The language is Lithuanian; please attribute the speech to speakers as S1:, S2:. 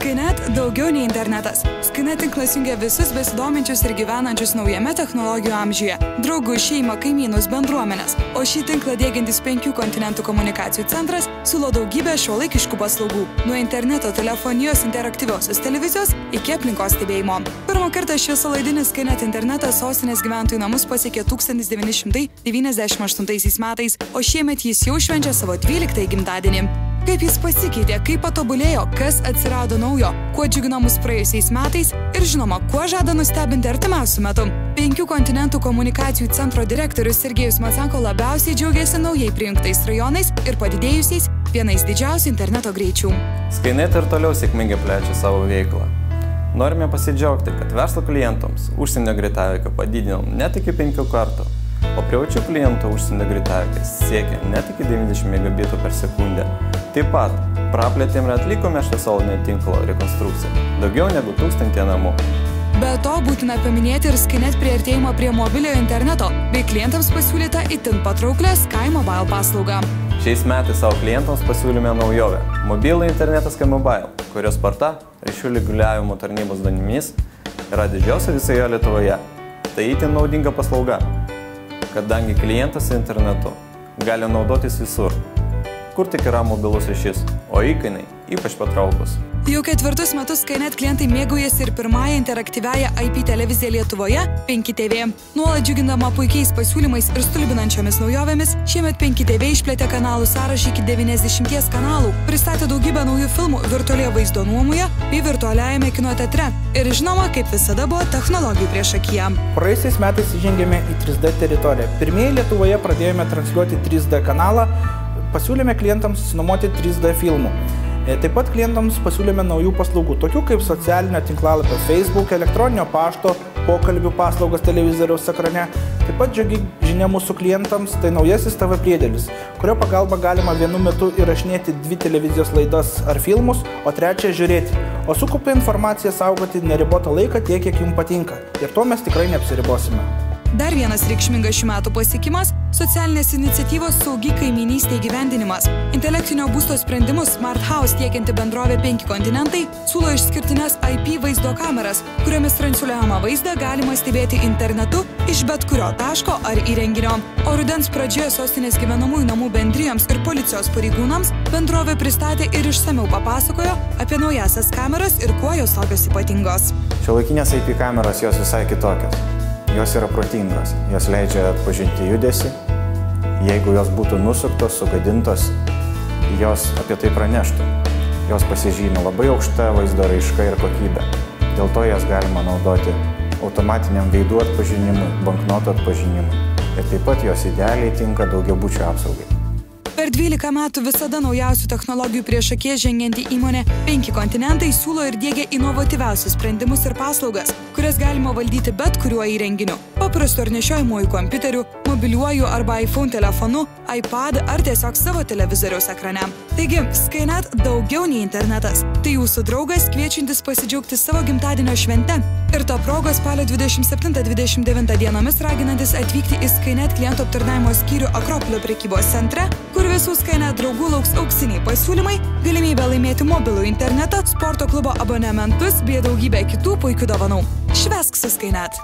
S1: Skynet daugiau nei internetas. Skynet tinklas jungia visus besidominčius ir gyvenančius naujame technologijų amžiuje. Draugus, šeimą, kaimynus, bendruomenės. O šį tinklą diegiantis 5 kontinentų komunikacijų centras siūlo daugybę šiuolaikiškų paslaugų. Nuo interneto, telefonijos, interaktyviosios televizijos iki aplinkos stebėjimo. Pirmą kartą šviesolaidinis Skynet internetas sostinės gyventojų namus pasiekė 1998 metais, o šiemet jis jau švenčia savo 12 gimtadienį. Kaip jis pasikeitė, kaip patobulėjo, kas atsirado naujo, kuo džiugino mus praėjusiais metais ir žinoma, kuo žada nustebinti artimiausiu metu. 5 kontinentų komunikacijų centro direktorius Sergejus Matsenko labiausiai džiaugiasi naujai prijungtais rajonais ir padidėjusiais vienais didžiausių interneto greičių.
S2: Skynet ir toliau sėkmingai plečia savo veiklą. Norime pasidžiaugti, kad verslo klientams užsienio greitaveika padidinom net iki 5 kartų, o privačių klientų užsienio greitaveika siekia net iki 90 megabitų per sekundę. Taip pat praplėtėm ir atlikome šviesolaidinio tinklo rekonstrukciją. Daugiau negu 1000 namų.
S1: Be to būtina paminėti ir Skynet priartėjimą prie mobiliojo interneto, bei klientams pasiūlytą itin patrauklę SkyMobile paslaugą.
S2: Šiais metais savo klientams pasiūlėme naujovę – mobilų internetą SkyMobile, kurios sparta ryšių reguliavimo tarnybos duomenimis yra didžiausia visoje Lietuvoje. Tai itin naudinga paslauga, kadangi klientas internetu gali naudotis visur, kur tik yra mobilus ryšys, o įkainiai ypač patrauklus.
S1: Jau 4 metus Skynet klientai mėgaujasi ir pirmąją interaktyviąją IP televiziją Lietuvoje 5TV. Nuolat džiugindama puikiais pasiūlymais ir stulbinančiomis naujovėmis, šiemet 5TV išplėtė kanalų sąrašą iki 90 kanalų, pristatė daugybę naujų filmų virtualioje vaizdo nuomoje bei virtualiajame kino teatre. Ir žinoma, kaip visada buvo technologijų priešakyje.
S3: Praėjusiais metais įžengėme į 3D teritoriją. Pirmieji Lietuvoje pradėjome transliuoti 3D kanalą, pasiūlėme klientams nuomoti 3D filmų. Taip pat klientams pasiūlėme naujų paslaugų, tokių kaip socialinio tinklalapio Facebook, elektroninio pašto, pokalbių paslaugas televizoriaus ekrane. Taip pat džiugi žinia mūsų klientams tai naujasis TV priedėlis, kurio pagalba galima vienu metu įrašinėti 2 televizijos laidas ar filmus, o 3 žiūrėti. O sukaupę informaciją saugoti neribotą laiką tiek, kiek jums patinka. Ir to mes tikrai neapsiribosime.
S1: Dar vienas reikšmingas šių metų pasiekimas – socialinės iniciatyvos saugi kaimynystė įgyvendinimas. Intelektinio būsto sprendimus Smart House tiekianti bendrovė 5 kontinentai siūlo išskirtines IP vaizdo kameras, kuriomis transliuojamą vaizdą galima stebėti internetu iš bet kurio taško ar įrenginio. O rudens pradžioje sostinės gyvenamųjų namų bendrijoms ir policijos pareigūnams bendrovė pristatė ir išsamiau papasakojo apie naujasias kameras ir kuo jos tokios ypatingos.
S4: Šiuolaikinės IP kameros jos visai kitokios. Jos yra protingos, jos leidžia atpažinti judesį, jeigu jos būtų nusuktos, sugadintos, jos apie tai praneštų. Jos pasižymi labai aukšta vaizdo raiška ir kokybė. Dėl to jas galima naudoti automatiniam veidų atpažinimui, banknotų atpažinimui. Ir taip pat jos idealiai tinka daugiabučių apsaugai.
S1: Per 12 metų visada naujausių technologijų priešakyje žengianti įmonė 5 kontinentai siūlo ir diegia inovatyviausius sprendimus ir paslaugas, kurias galima valdyti bet kuriuo įrenginiu. Paprastu ar nešiojamuoju kompiuteriu, mobiliuoju arba iPhone telefonu, iPad ar tiesiog savo televizoriaus ekrane. Taigi, Skynet daugiau nei internetas. Tai jūsų draugas kviečiantis pasidžiaugti savo gimtadienio švente. Ir to progos spalio 27-29 dienomis raginantis atvykti į Skynet klientų aptarnavimo skyrių Akropolio prekybos centre, kur visų Skynet draugų lauks auksiniai pasiūlymai, galimybė laimėti mobilų internetą, sporto klubo abonementus bei daugybę kitų puikių dovanų. Švęsk su Skynet!